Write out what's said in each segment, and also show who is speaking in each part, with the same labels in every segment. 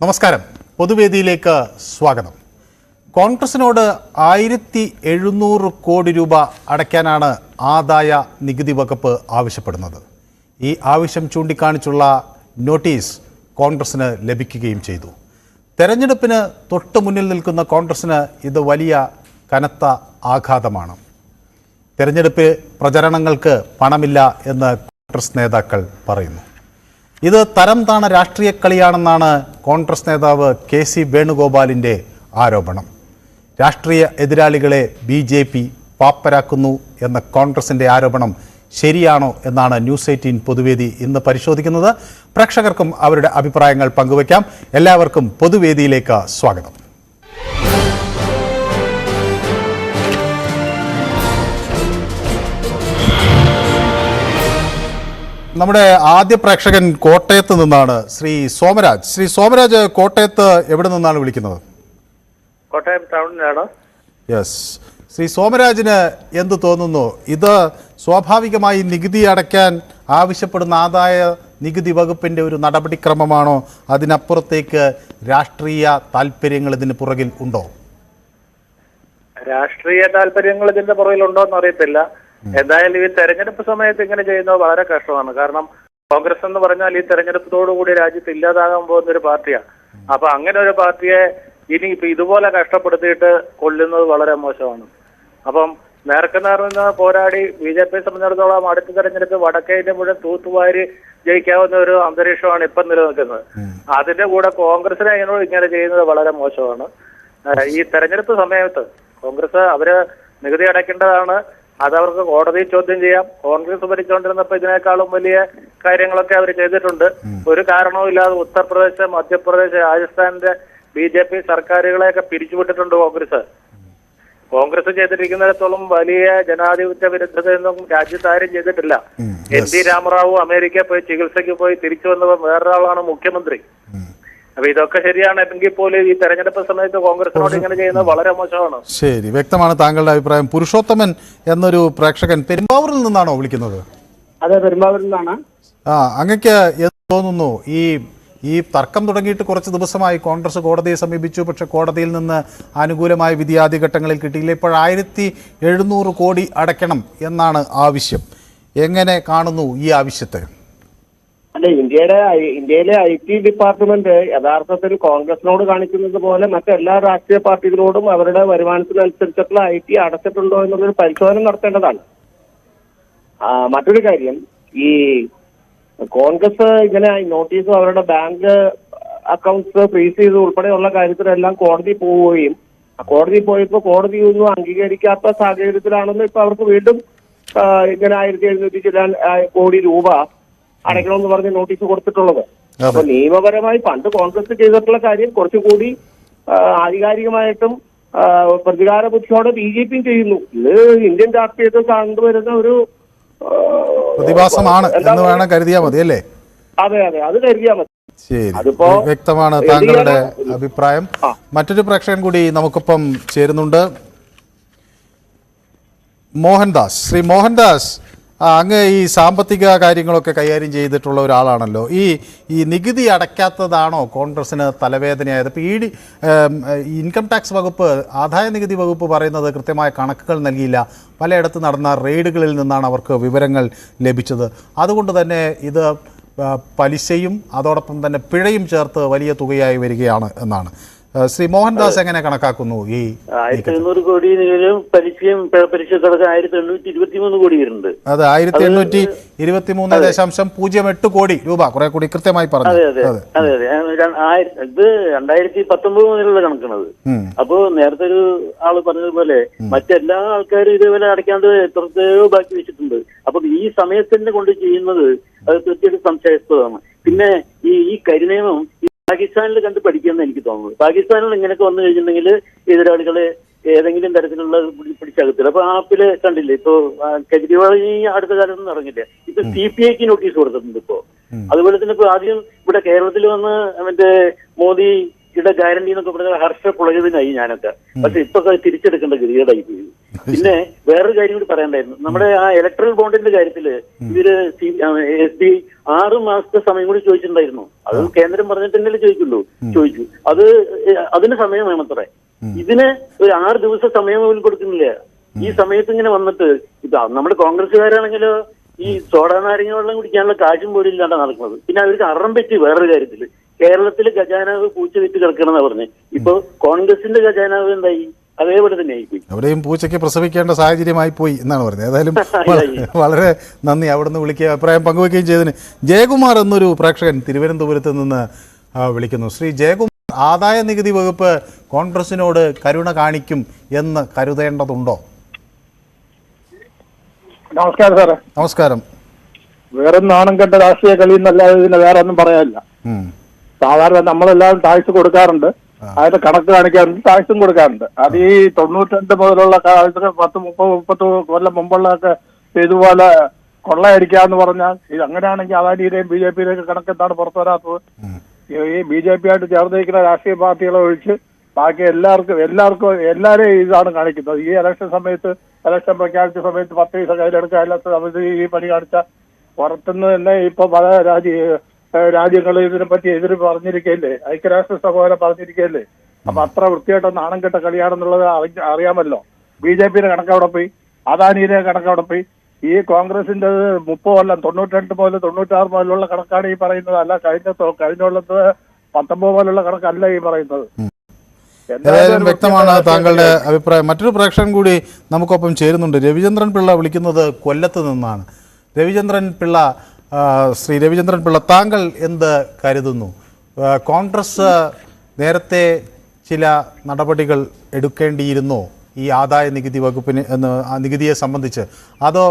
Speaker 1: നമസ്കാരം. പൊതുവേദിയിലേക്ക് സ്വാഗതം. കോൺഗ്രസിനോട് 1700 കോടി രൂപ അടയ്ക്കാനാണ് ആദായ നികുതി വകുപ്പ് ആവശ്യപ്പെടുന്നത്. ഈ ആവശ്യം ചൂണ്ടിക്കാണിച്ചുള്ള നോട്ടീസ് കോൺഗ്രസിന് ലഭിക്കുകയും ചെയ്തു. തെരഞ്ഞെടുപ്പിന് തൊട്ടു മുന്നിൽ നിൽക്കുന്ന കോൺഗ്രസിന് ഇത് വലിയ കനത്ത ആഘാതമാണ്. തെരഞ്ഞെടുപ്പ് പ്രചരണങ്ങൾക്ക് പണമില്ല എന്ന് കോൺഗ്രസ് നേതാക്കൾ പറയുന്നു. ഇത് തരം താണ രാഷ്ട്രീയ കളിയാണെന്നാണ് കോൺഗ്രസ് നേതാവ് KC വേണുഗോപാലിൻ്റെ ആരോപണം. രാഷ്ട്രീയ എതിരാളികളെ BJP പാപ്പരാക്കുന്നു എന്ന കോൺഗ്രസിൻ്റെ ആരോപണം ശരിയാണോ എന്നാണ് ന്യൂസ് 18 പൊതുവേദി ഇന്ന് പരിശോധിക്കുന്നത്. പ്രേക്ഷകർക്കും അവരുടെ അഭിപ്രായങ്ങൾ പങ്കുവയ്ക്കാം. എല്ലാവർക്കും പൊതുവേദിയിലേക്ക് സ്വാഗതം. നമ്മുടെ ആദ്യ പ്രേക്ഷകൻ കോട്ടയത്ത് നിന്നാണ്, ശ്രീ സോമരാജ്. ശ്രീ സോമരാജ്, കോട്ടയത്ത് എവിടെ നിന്നാണ് വിളിക്കുന്നത്?
Speaker 2: കോട്ടയം ടൗണിലാണ്.
Speaker 1: യെസ്. ശ്രീ സോമരാജിന് എന്ത് തോന്നുന്നു? ഇത് സ്വാഭാവികമായി നികുതി അടയ്ക്കാൻ ആവശ്യപ്പെടുന്ന ആദായ നികുതി വകുപ്പിൻ്റെ ഒരു നടപടിക്രമമാണോ? അതിനപ്പുറത്തേക്ക് രാഷ്ട്രീയ താല്പര്യങ്ങൾ ഇതിന് പുറകിൽ ഉണ്ടോ?
Speaker 2: രാഷ്ട്രീയ താല്പര്യങ്ങൾ ഇതിന്റെ പുറകിലുണ്ടോ എന്ന് അറിയത്തില്ല. എന്തായാലും ഈ തെരഞ്ഞെടുപ്പ് സമയത്ത് ഇങ്ങനെ ചെയ്യുന്നത് വളരെ കഷ്ടമാണ്. കാരണം കോൺഗ്രസ് എന്ന് പറഞ്ഞാൽ ഈ തെരഞ്ഞെടുപ്പത്തോടുകൂടി രാജ്യത്ത് ഇല്ലാതാകാൻ പോകുന്ന ഒരു പാർട്ടിയാണ്. അപ്പൊ അങ്ങനെ ഒരു പാർട്ടിയെ ഇനി ഇപ്പൊ ഇതുപോലെ കഷ്ടപ്പെടുത്തിയിട്ട് കൊല്ലുന്നത് വളരെ മോശമാണ്. അപ്പം നേർക്കുനേർന്ന് പോരാടി BJP സംബന്ധിച്ചിടത്തോളം അടുത്ത തെരഞ്ഞെടുപ്പ് വടക്കേ ഇന്ത്യ മുഴുവൻ തൂത്തുവാരി ജയിക്കാവുന്ന ഒരു അന്തരീക്ഷമാണ് ഇപ്പം നിലനിൽക്കുന്നത്. അതിന്റെ കൂടെ കോൺഗ്രസിനെ ഇങ്ങനെ ചെയ്യുന്നത് വളരെ മോശമാണ്. ഈ തെരഞ്ഞെടുപ്പ് സമയത്ത് കോൺഗ്രസ് അവര് നികുതി അടയ്ക്കേണ്ടതാണ്. അതവർക്ക് കോടതി ചോദ്യം ചെയ്യാം. കോൺഗ്രസ് ഭരിച്ചുകൊണ്ടിരുന്നപ്പോൾ ഇതിനേക്കാളും വലിയ കാര്യങ്ങളൊക്കെ അവർ ചെയ്തിട്ടുണ്ട്. ഒരു കാരണവും ഇല്ലാതെ ഉത്തർപ്രദേശ്, മധ്യപ്രദേശ്, രാജസ്ഥാനിന്റെ BJP സർക്കാരുകളെയൊക്കെ പിരിച്ചുവിട്ടിട്ടുണ്ട് കോൺഗ്രസ് ചെയ്തിരിക്കുന്നിടത്തോളം വലിയ ജനാധിപത്യ വിരുദ്ധതയൊന്നും രാജ്യത്താരും ചെയ്തിട്ടില്ല. NT രാമറാവു അമേരിക്കയിൽ പോയി ചികിത്സയ്ക്ക് പോയി തിരിച്ചു വന്നപ്പോൾ വേറൊരാളാണ് മുഖ്യമന്ത്രി. അപ്പൊ ഇതൊക്കെ ശരിയാണെങ്കിൽ പോലും ഈ തെരഞ്ഞെടുപ്പ് സമയത്ത് കോൺഗ്രസിനോട് ഇങ്ങനെ ചെയ്യുന്നത് വളരെ മോശമാണ്.
Speaker 1: ശരി, വ്യക്തമാണ് താങ്കളുടെ അഭിപ്രായം. പുരുഷോത്തമൻ എന്നൊരു പ്രേക്ഷകൻ പെരുമ്പാവൂരിൽ നിന്നാണോ വിളിക്കുന്നത്?
Speaker 3: അതെ, പെരുമ്പാവൂരിൽ നിന്നാണ്.
Speaker 1: അങ്ങക്ക് എന്ത് തോന്നുന്നു? ഈ തർക്കം തുടങ്ങിയിട്ട് കുറച്ച് ദിവസമായി കോൺഗ്രസ് കോടതിയെ സമീപിച്ചു. പക്ഷെ കോടതിയിൽ നിന്ന് അനുകൂലമായ വിധി ആദ്യഘട്ടങ്ങളിൽ കിട്ടിയില്ല. ഇപ്പോൾ 1700 കോടി അടയ്ക്കണം എന്നാണ് ആവശ്യം. എങ്ങനെ കാണുന്നു ഈ ആവശ്യത്തെ?
Speaker 3: അല്ല, ഇന്ത്യയിലെ IT ഡിപ്പാർട്ട്മെന്റ് യഥാർത്ഥത്തിൽ കോൺഗ്രസിനോട് കാണിക്കുന്നത് പോലെ മറ്റെല്ലാ രാഷ്ട്രീയ പാർട്ടികളോടും അവരുടെ വരുമാനത്തിനനുസരിച്ചിട്ടുള്ള IT അടച്ചിട്ടുണ്ടോ എന്നുള്ളൊരു പരിശോധന നടത്തേണ്ടതാണ്. മറ്റൊരു കാര്യം, ഈ കോൺഗ്രസ് ഇങ്ങനെ നോട്ടീസും അവരുടെ ബാങ്ക് അക്കൗണ്ട്സ് ഫ്രീസ് ചെയ്ത് ഉൾപ്പെടെയുള്ള കാര്യത്തിലെല്ലാം കോടതി പോവുകയും കോടതി പോയപ്പോൾ കോടതി ഒന്നും അംഗീകരിക്കാത്ത സാഹചര്യത്തിലാണെന്ന് ഇപ്പൊ അവർക്ക് വീണ്ടും ഇങ്ങനെ 1700 ചില കോടി രൂപ അടയ്ക്കണമെന്ന് പറഞ്ഞ് നോട്ടീസ് കൊടുത്തിട്ടുള്ളത്. അപ്പൊ നിയമപരമായി പണ്ട് കോൺഗ്രസ് ചെയ്തിട്ടുള്ള കാര്യം കുറച്ചുകൂടി ആധികാരികമായിട്ടും പ്രതികാര ബുദ്ധിയോടെ BJP ചെയ്യുന്നു. ഇത് ഇന്ത്യൻ രാഷ്ട്രീയത്തിൽ കണ്ടുവരുന്ന ഒരു
Speaker 1: പ്രതിഭാസമാണ് എന്ന് വേണം കരുതിയാൽ മതി അല്ലേ?
Speaker 3: അതെ, അത് കരുതിയാൽ മതി.
Speaker 1: ശരി, വ്യക്തമാണ് താങ്കളുടെ അഭിപ്രായം. മറ്റൊരു പ്രേക്ഷകൻ കൂടി നമുക്കൊപ്പം ചേരുന്നുണ്ട്, മോഹൻദാസ്. ശ്രീ മോഹൻദാസ്, അങ്ങ് ഈ സാമ്പത്തിക കാര്യങ്ങളൊക്കെ കൈകാര്യം ചെയ്തിട്ടുള്ള ഒരാളാണല്ലോ. ഈ നികുതി അടയ്ക്കാത്തതാണോ കോൺഗ്രസിന് തലവേദനയായത്? ഇപ്പോൾ ഇൻകം ടാക്സ് വകുപ്പ്, ആദായ നികുതി വകുപ്പ് പറയുന്നത് കൃത്യമായ കണക്കുകൾ നൽകിയില്ല. പലയിടത്ത് നടന്ന റെയ്ഡുകളിൽ നിന്നാണ് അവർക്ക് വിവരങ്ങൾ ലഭിച്ചത്. അതുകൊണ്ട് തന്നെ ഇത് പലിശയും അതോടൊപ്പം തന്നെ പിഴയും ചേർത്ത് വലിയ തുകയായി വരികയാണ് എന്നാണ്. ശ്രീ മോഹൻദാസ് എങ്ങനെ കണക്കാക്കുന്നു? ഈ
Speaker 4: 1700 കോടി പലിശയും പലിശക്കടക്കം 1823 കോടി വരുന്നുണ്ട്.
Speaker 1: അതെ, 1823.08 കോടി രൂപ, കുറെ കൂടി കൃത്യമായി പറഞ്ഞു.
Speaker 4: അതെ, ഇത് 2019 മുതലുള്ള കണക്കാണത്. അപ്പോ നേരത്തെ ഒരു ആള് പറഞ്ഞതുപോലെ മറ്റെല്ലാ ആൾക്കാരും ഇതേപോലെ അടയ്ക്കാണ്ട് എത്രയോ ബാക്കി വെച്ചിട്ടുണ്ട്. അപ്പൊ ഈ സമയത്തന്നെ കൊണ്ട് ചെയ്യുന്നത് അത് തീർച്ചയായിട്ടും സംശയാസ്പദമാണ്. പിന്നെ ഈ കരിനിയമം പാകിസ്ഥാനിൽ കണ്ട് പഠിക്കുമെന്ന് എനിക്ക് തോന്നുന്നു. പാകിസ്ഥാനിൽ ഇങ്ങനെയൊക്കെ വന്നു കഴിഞ്ഞിട്ടുണ്ടെങ്കിൽ എതിരാളികളെ ഏതെങ്കിലും തരത്തിലുള്ള പിടിച്ചകത്തില്ല. അപ്പൊ ആപ്പില് കണ്ടില്ലേ, ഇപ്പൊ കെജ്രിവാൾ ഈ അടുത്ത കാലത്തൊന്നും ഇറങ്ങില്ല. ഇപ്പൊ CPIക്ക് നോട്ടീസ് കൊടുത്തിട്ടുണ്ട് ഇപ്പോ. അതുപോലെ തന്നെ ഇപ്പൊ ആദ്യം ഇവിടെ കേരളത്തിൽ വന്ന് മറ്റേ മോദി യുടെ ഗ്യാരണ്ടി എന്നൊക്കെ പറഞ്ഞാൽ ഹർഷ പുളകിതനായി ഞാനൊക്കെ. പക്ഷെ ഇപ്പൊ തിരിച്ചെടുക്കേണ്ട ഗതികേടായി പോയി. പിന്നെ വേറൊരു കാര്യം കൂടി പറയണ്ടായിരുന്നു. നമ്മുടെ ആ ഇലക്ട്രൽ ബോണ്ടിന്റെ കാര്യത്തില് ഇവര് SBI 6 മാസത്തെ സമയം കൂടി ചോദിച്ചിട്ടുണ്ടായിരുന്നു. അത് കേന്ദ്രം പറഞ്ഞിട്ടുണ്ടെങ്കിൽ ചോദിച്ചു. അതിന് സമയം വേണത്രേ. ഇതിന് ഒരു 6 ദിവസം സമയം പോലും കൊടുക്കുന്നില്ല. ഈ സമയത്ത് ഇങ്ങനെ വന്നിട്ട് ഇപ്പൊ നമ്മുടെ കോൺഗ്രസ്സുകാരാണെങ്കിലോ ഈ സോഡാ നാരങ്ങ വെള്ളം കുടിക്കാനുള്ള കാശും പോലും ഇല്ലാണ്ട് നടക്കുന്നത്. പിന്നെ അവർക്ക് അറം പറ്റി വേറൊരു കാര്യത്തില് കേരളത്തില് ഖജാനാവ് പൂച്ച വിറ്റ് കിടക്കണമെന്നാ പറഞ്ഞത്. ഇപ്പൊ കോൺഗ്രസിന്റെ ഖജാനാവ് എന്തായി? അതേപോലെ തന്നെ ആയിപ്പോയി.
Speaker 1: അവിടെയും പൂച്ചയ്ക്ക് പ്രസവിക്കേണ്ട സാഹചര്യമായി പോയി എന്നാണ് പറഞ്ഞത്. ഏതായാലും വളരെ നന്ദി. അവിടെ നിന്ന് വിളിക്കുക, അഭിപ്രായം പങ്കുവയ്ക്കുകയും ചെയ്തതിന്. ജയകുമാർ എന്നൊരു പ്രേക്ഷകൻ തിരുവനന്തപുരത്ത് നിന്ന് വിളിക്കുന്നു. ശ്രീ ജയകുമാർ, ആദായ നികുതി വകുപ്പ് കോൺഗ്രസിനോട് കരുണ കാണിക്കും എന്ന് കരുതേണ്ടതുണ്ടോ?
Speaker 5: നമസ്കാരം സാറേ.
Speaker 1: നമസ്കാരം.
Speaker 5: വേറെ നാണം കെട്ട രാഷ്ട്രീയ കളി എന്നല്ലാതെ ഇതിന് വേറെ ഒന്നും പറയാനില്ല. സാധാരണ നമ്മളെല്ലാവരും ടാക്സ് കൊടുക്കാറുണ്ട്, അതിന്റെ കണക്ക് കാണിക്കാറുണ്ട്, ടാക്സും കൊടുക്കാറുണ്ട്. അത് ഈ 92 മുതലുള്ള 30 കൊല്ലം മുമ്പുള്ളതൊക്കെ ഇതുപോലെ കൊള്ളയടിക്കാന്ന് പറഞ്ഞാൽ ഇത് അങ്ങനെയാണെങ്കിൽ അദാനിയുടെയും BJPയുടെയും കണക്ക് എന്താണ് പുറത്തു വരാത്തത്? ഈ BJP ആയിട്ട് ചേർന്നിരിക്കുന്ന രാഷ്ട്രീയ പാർട്ടികളെ ഒഴിച്ച് ബാക്കി എല്ലാവരെയും ഇതാണ് കാണിക്കുന്നത്. ഈ ഇലക്ഷൻ സമയത്ത് ഇലക്ഷൻ പ്രഖ്യാപിച്ച സമയത്ത് 10 പൈസ കയ്യിലെടുക്കുക, അല്ലാത്ത സമയത്ത് ഈ പണി കാണിച്ച പുറത്തുനിന്ന് തന്നെ ഇപ്പൊ പല രാജ്യങ്ങൾ ഇതിനെപ്പറ്റി എതിര് പറഞ്ഞിരിക്കല്ലേ, ഐക്യരാഷ്ട്ര സഭ പറഞ്ഞിരിക്കല്ലേ. അപ്പൊ അത്ര വൃത്തിയായിട്ട് നാണം കെട്ട കളിയാണെന്നുള്ളത് അറിയാമല്ലോ. BJPയുടെ കണക്ക് അവിടെ പോയി, അദാനിയുടെ കണക്ക് അവിടെ പോയി. ഈ കോൺഗ്രസിന്റെ 30 കൊല്ലം 92 മുതൽ 96 മുതലുള്ള കണക്കാണ് ഈ പറയുന്നത്. അല്ല കഴിഞ്ഞുള്ളത് 19 മുതലുള്ള കണക്കല്ല ഈ പറയുന്നത്.
Speaker 1: ഏതായാലും വ്യക്തമാണ് താങ്കളുടെ അഭിപ്രായം. മറ്റൊരു പ്രേക്ഷകൻ കൂടി നമുക്കൊപ്പം ചേരുന്നുണ്ട്. രവിചന്ദ്രൻ പിള്ള വിളിക്കുന്നത് കൊല്ലത്ത് നിന്നാണ്. ശ്രീ രവിചന്ദ്രൻ പിള്ള, താങ്കൾ എന്ത് കരുതുന്നു? കോൺഗ്രസ് നേരത്തെ ചില നടപടികൾ എടുക്കേണ്ടിയിരുന്നോ ഈ ആദായ നികുതി വകുപ്പിന് നികുതിയെ സംബന്ധിച്ച്? അതോ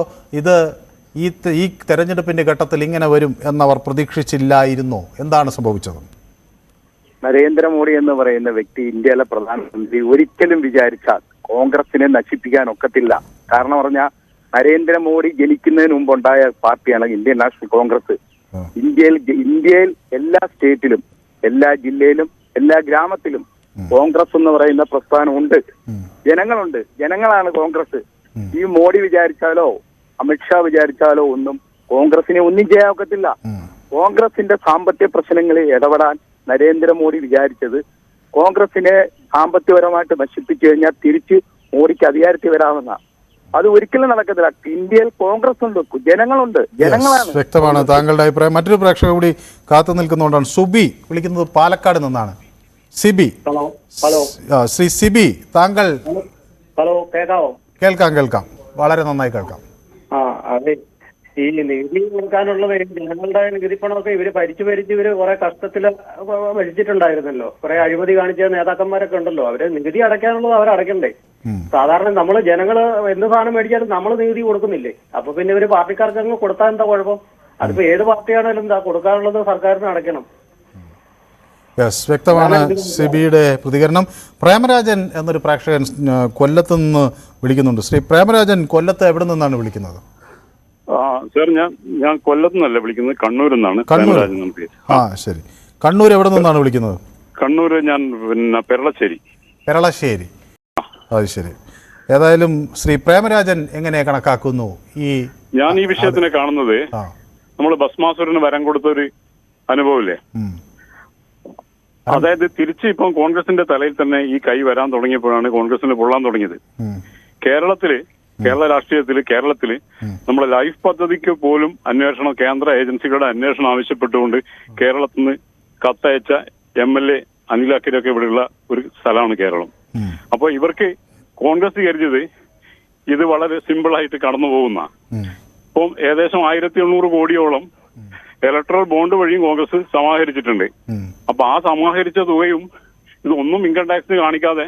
Speaker 1: ഈ തെരഞ്ഞെടുപ്പിന്റെ ഘട്ടത്തിൽ ഇങ്ങനെ വരും എന്നവർ പ്രതീക്ഷിച്ചില്ലായിരുന്നോ? എന്താണ് സംഭവിച്ചത്?
Speaker 6: നരേന്ദ്രമോദി എന്ന് പറയുന്ന വ്യക്തി ഇന്ത്യയിലെ പ്രധാനമന്ത്രി ഒരിക്കലും വിചാരിച്ചാൽ കോൺഗ്രസിനെ നശിപ്പിക്കാൻ ഒക്കത്തില്ല. കാരണം പറഞ്ഞാൽ നരേന്ദ്രമോദി ജനിക്കുന്നതിന് മുമ്പുണ്ടായ പാർട്ടിയാണ് ഇന്ത്യൻ നാഷണൽ കോൺഗ്രസ്. ഇന്ത്യയിൽ എല്ലാ സ്റ്റേറ്റിലും, എല്ലാ ജില്ലയിലും, എല്ലാ ഗ്രാമത്തിലും കോൺഗ്രസ് എന്ന് പറയുന്ന പ്രസ്ഥാനമുണ്ട്. ജനങ്ങളുണ്ട്. ജനങ്ങളാണ് കോൺഗ്രസ്. ഈ മോഡി വിചാരിച്ചാലോ അമിത്ഷാ വിചാരിച്ചാലോ ഒന്നും കോൺഗ്രസിനെ ഒന്നും ചെയ്യാൻ ഒക്കത്തില്ല. കോൺഗ്രസിന്റെ സാമ്പത്തിക പ്രശ്നങ്ങളിൽ ഇടപെടാൻ നരേന്ദ്രമോദി വിചാരിച്ചത് കോൺഗ്രസിനെ സാമ്പത്തികപരമായിട്ട് നശിപ്പിച്ചു കഴിഞ്ഞാൽ തിരിച്ച് മോഡിക്ക് അധികാരത്തിൽ വരാമെന്ന. അത് ഒരിക്കലും നടക്കത്തില്ല. ഇന്ത്യയിൽ കോൺഗ്രസ് ഉണ്ട്, ജനങ്ങളുണ്ട്, ജനങ്ങളാണ്.
Speaker 1: വ്യക്തമാണ് താങ്കളുടെ അഭിപ്രായം. മറ്റൊരു പ്രേക്ഷക കൂടി കാത്തു നിൽക്കുന്നതുകൊണ്ടാണ്. സുബി വിളിക്കുന്നത് പാലക്കാട് നിന്നാണ്. സിബി.
Speaker 3: ഹലോ.
Speaker 1: ശ്രീ സിബി, താങ്കൾ.
Speaker 3: ഹലോ, കേൾക്കാവോ?
Speaker 1: കേൾക്കാം. വളരെ നന്നായി കേൾക്കാം.
Speaker 3: അതെ, ഈ നികുതി കൊടുക്കാനുള്ളത് ജനങ്ങളുടെ നികുതി പണമൊക്കെ ഇവര് ഭരിച്ച് ഇവര് കുറെ കഷ്ടത്തില് ഭരിച്ചിട്ടുണ്ടായിരുന്നല്ലോ. കുറെ അഴിമതി കാണിച്ച നേതാക്കന്മാരൊക്കെ ഉണ്ടല്ലോ. അവര് നികുതി അടയ്ക്കാനുള്ളത് അവരടയ്ക്കണ്ടേ? സാധാരണ നമ്മള് ജനങ്ങള് എന്ത് സാധനം മേടിച്ചാലും നമ്മൾ നികുതി കൊടുക്കുന്നില്ലേ? അപ്പൊ പിന്നെ ഇവര് പാർട്ടിക്കാർക്ക് അങ്ങ് കൊടുത്താൽ എന്താ കുഴപ്പം? അതിപ്പോ ഏത് പാർട്ടിയാണേലും എന്താ കൊടുക്കാനുള്ളത് സർക്കാരിന് അടയ്ക്കണം.
Speaker 1: വ്യക്തമാണ് സിബിയുടെ പ്രതികരണം. പ്രേമരാജൻ എന്നൊരു പ്രേക്ഷകൻ കൊല്ലത്ത് നിന്ന് വിളിക്കുന്നുണ്ട്. ശ്രീ പ്രേമരാജൻ, കൊല്ലത്ത് എവിടെ നിന്നാണ് വിളിക്കുന്നത്?
Speaker 7: സാർ, ഞാൻ കൊല്ലത്ത് നിന്നല്ല വിളിക്കുന്നത്, കണ്ണൂരിൽ നിന്നാണ്.
Speaker 1: ശരി. കണ്ണൂർ എവിടെ നിന്നാണ് വിളിക്കുന്നത്?
Speaker 7: കണ്ണൂർ ഞാൻ പെരളശ്ശേരി.
Speaker 1: അത് ശരി. ഏതായാലും ശ്രീ പ്രേമരാജൻ എങ്ങനെ കണക്കാക്കുന്നു
Speaker 7: ഞാൻ ഈ വിഷയത്തിനെ കാണുന്നത്, നമ്മൾ ഭസ്മാസുരന് വരം കൊടുത്തൊരു അനുഭവമില്ലേ, അതായത് തിരിച്ച് ഇപ്പം കോൺഗ്രസിന്റെ തലയിൽ തന്നെ ഈ കൈ വരാൻ തുടങ്ങിയപ്പോഴാണ് കോൺഗ്രസിന് പൊള്ളാൻ തുടങ്ങിയത്. കേരള രാഷ്ട്രീയത്തില് നമ്മുടെ ലൈഫ് പദ്ധതിക്ക് പോലും അന്വേഷണം, കേന്ദ്ര ഏജൻസികളുടെ അന്വേഷണം ആവശ്യപ്പെട്ടുകൊണ്ട് കേരളത്തിൽ നിന്ന് കത്തയച്ച MLA അനിൽ അക്കരൊക്കെ ഇവിടെയുള്ള ഒരു സ്ഥലമാണ് കേരളം. അപ്പൊ ഇവർക്ക് കോൺഗ്രസ് കരുതിയത് ഇത് വളരെ സിമ്പിളായിട്ട് കടന്നു പോകുന്ന, ഇപ്പം ഏകദേശം 1800 കോടിയോളം ഇലക്ട്രൽ ബോണ്ട് വഴിയും കോൺഗ്രസ് സമാഹരിച്ചിട്ടുണ്ട്. അപ്പൊ ആ സമാഹരിച്ച തുകയും ഇതൊന്നും ഇൻകം ടാക്സ് കാണിക്കാതെ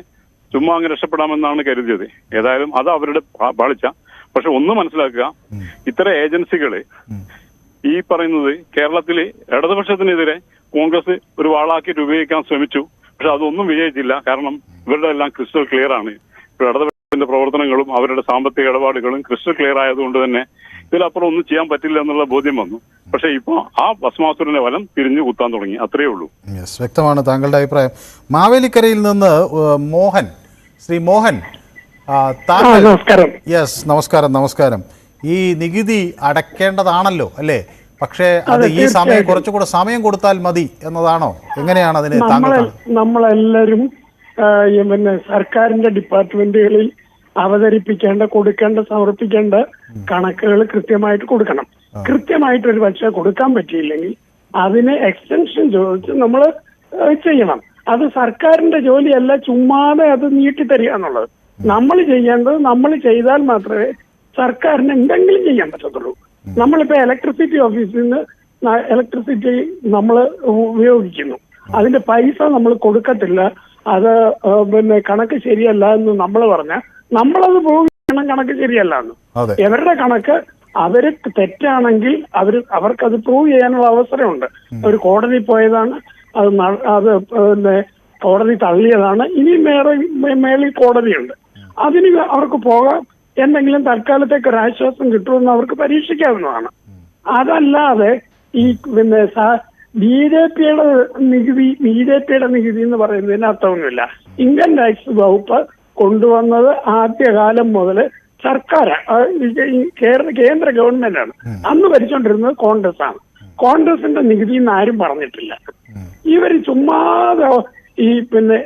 Speaker 7: ചുമ്മാ അങ്ങ് രക്ഷപ്പെടാമെന്നാണ് കരുതിയത്. ഏതായാലും അത് അവരുടെ പാളിച്ച. പക്ഷെ ഒന്ന് മനസ്സിലാക്കുക, ഇത്തരം ഏജൻസികള് ഈ പറയുന്നത് കേരളത്തില് ഇടതുപക്ഷത്തിനെതിരെ കോൺഗ്രസ് ഒരു വാളാക്കിയിട്ട് ഉപയോഗിക്കാൻ ശ്രമിച്ചു. പക്ഷെ അതൊന്നും വിജയിച്ചില്ല. കാരണം ഇവരുടെ എല്ലാം ക്രിസ്റ്റൽ ക്ലിയർ ആണ്. ഇടതുപക്ഷത്തിന്റെ പ്രവർത്തനങ്ങളും അവരുടെ സാമ്പത്തിക ഇടപാടുകളും ക്രിസ്റ്റൽ ക്ലിയർ ആയതുകൊണ്ട് തന്നെ ഇതിലപ്പുറം ഒന്നും ചെയ്യാൻ പറ്റില്ല എന്നുള്ള ബോധ്യം വന്നു. പക്ഷെ ഇപ്പൊ ആ ഭസ്മാസുരന്റെ വലം തിരിഞ്ഞു കുത്താൻ തുടങ്ങി, അത്രയേ ഉള്ളൂ.
Speaker 1: യെസ്, വ്യക്തമാണ് താങ്കളുടെ അഭിപ്രായം. മാവേലിക്കരയിൽ നിന്ന് മോഹൻ, ശ്രീ മോഹൻ, താങ്കൾ.
Speaker 3: നമസ്കാരം.
Speaker 1: യെസ്, നമസ്കാരം. ഈ നികുതി അടയ്ക്കേണ്ടതാണല്ലോ അല്ലേ? പക്ഷേ അത് ഈ സമയം കുറച്ചുകൂടെ സമയം കൊടുത്താൽ മതി എന്നതാണോ? എങ്ങനെയാണ് അതിന് താങ്കൾ?
Speaker 3: നമ്മളെല്ലാവരും പിന്നെ സർക്കാരിന്റെ ഡിപ്പാർട്ട്മെന്റുകളിൽ കൊടുക്കേണ്ട സമർപ്പിക്കേണ്ട കണക്കുകൾ കൃത്യമായിട്ട് കൊടുക്കണം. കൃത്യമായിട്ട് ഒരു പക്ഷേ കൊടുക്കാൻ പറ്റിയില്ലെങ്കിൽ അതിന് എക്സ്റ്റൻഷൻ ചോദിച്ച് നമ്മൾ ചെയ്യണം. അത് സർക്കാരിന്റെ ജോലിയല്ല ചുമ്മാതെ അത് നീട്ടിത്തരിക എന്നുള്ളത്. നമ്മൾ ചെയ്യേണ്ടത് നമ്മൾ ചെയ്താൽ മാത്രമേ സർക്കാരിന് എന്തെങ്കിലും ചെയ്യാൻ പറ്റത്തുള്ളൂ. നമ്മളിപ്പോ ഇലക്ട്രിസിറ്റി ഓഫീസിൽ നിന്ന് ഇലക്ട്രിസിറ്റി നമ്മൾ ഉപയോഗിക്കുന്നു, അതിന്റെ പൈസ നമ്മൾ കൊടുക്കത്തില്ല, അത് പിന്നെ കണക്ക് ശരിയല്ല എന്ന് നമ്മൾ പറഞ്ഞാൽ നമ്മളത് പ്രൂവ് ചെയ്യണം കണക്ക് ശരിയല്ല എന്ന്. ഇവരുടെ കണക്ക് അവര് തെറ്റാണെങ്കിൽ അവർക്കത് പ്രൂവ് ചെയ്യാനുള്ള അവസരമുണ്ട്. ഒരു കോടതി പോയതാണ്, അത് പിന്നെ കോടതി തള്ളിയതാണ്, ഇനി മേളിൽ കോടതിയുണ്ട്, അതിന് അവർക്ക് പോകാം. എന്തെങ്കിലും തൽക്കാലത്തേക്ക് ഒരു ആശ്വാസം കിട്ടുമെന്ന് അവർക്ക് പരീക്ഷിക്കാവുന്നതാണ്. അതല്ലാതെ ഈ പിന്നെ ബിജെപിയുടെ നികുതി എന്ന് പറയുന്നതിന് അർത്ഥമൊന്നുമില്ല. ഇൻകം ടാക്സ് വകുപ്പ് കൊണ്ടുവന്നത് ആദ്യകാലം മുതൽ സർക്കാർ കേന്ദ്ര ഗവൺമെന്റാണ്. അന്ന് ഭരിച്ചുകൊണ്ടിരുന്നത് കോൺഗ്രസ് ആണ്. കോൺഗ്രസിന്റെ നികുതി എന്ന് ആരും പറഞ്ഞിട്ടില്ല. ഇവര് ചുമ്മാതെ ഈ പിന്നെ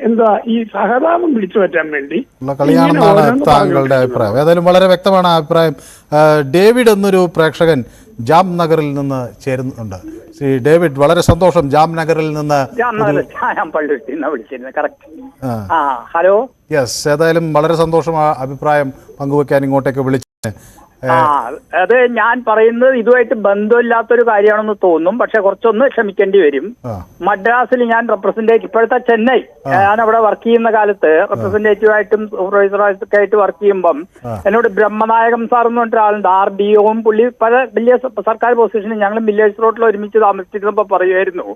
Speaker 3: ഈ സഹതാപം പിടിച്ചു പറ്റാൻ വേണ്ടി
Speaker 1: കളിയാണെന്നാണ് താങ്കളുടെ അഭിപ്രായം. ഏതായാലും വളരെ വ്യക്തമാണ് ആ അഭിപ്രായം. ഡേവിഡ് എന്നൊരു പ്രേക്ഷകൻ ജാംനഗറിൽ നിന്ന് ചേരുന്നുണ്ട്. ശ്രീ ഡേവിഡ്, വളരെ സന്തോഷം. ജാംനഗറിൽ നിന്ന്
Speaker 8: ഹലോ.
Speaker 1: യെസ്, ഏതായാലും വളരെ സന്തോഷം ആ അഭിപ്രായം പങ്കുവെക്കാൻ ഇങ്ങോട്ടേക്ക് വിളിച്ചു.
Speaker 8: അത് ഞാൻ പറയുന്നത് ഇതുമായിട്ട് ബന്ധമില്ലാത്തൊരു കാര്യമാണെന്ന് തോന്നും, പക്ഷെ കുറച്ചൊന്ന് ക്ഷമിക്കേണ്ടി വരും. മദ്രാസിൽ ഞാൻ റെപ്രസെന്റേറ്റീവ്, ഇപ്പോഴത്തെ ചെന്നൈ, ഞാൻ അവിടെ വർക്ക് ചെയ്യുന്ന കാലത്ത് റെപ്രസെന്റേറ്റീവായിട്ടും സൂപ്പർവൈസറായിട്ടും ആയിട്ട് വർക്ക് ചെയ്യുമ്പം എന്നോട് ബ്രഹ്മനായകം സാർ എന്ന് പറഞ്ഞ ഒരാളുണ്ട്, RDOയും പുള്ളി പല വലിയ സർക്കാർ പൊസിഷനിൽ ഞങ്ങൾ മില്ലേഴ്സ് റോഡിൽ ഒരുമിച്ച് താമസിച്ചിരുന്നപ്പോ പറയുമായിരുന്നു,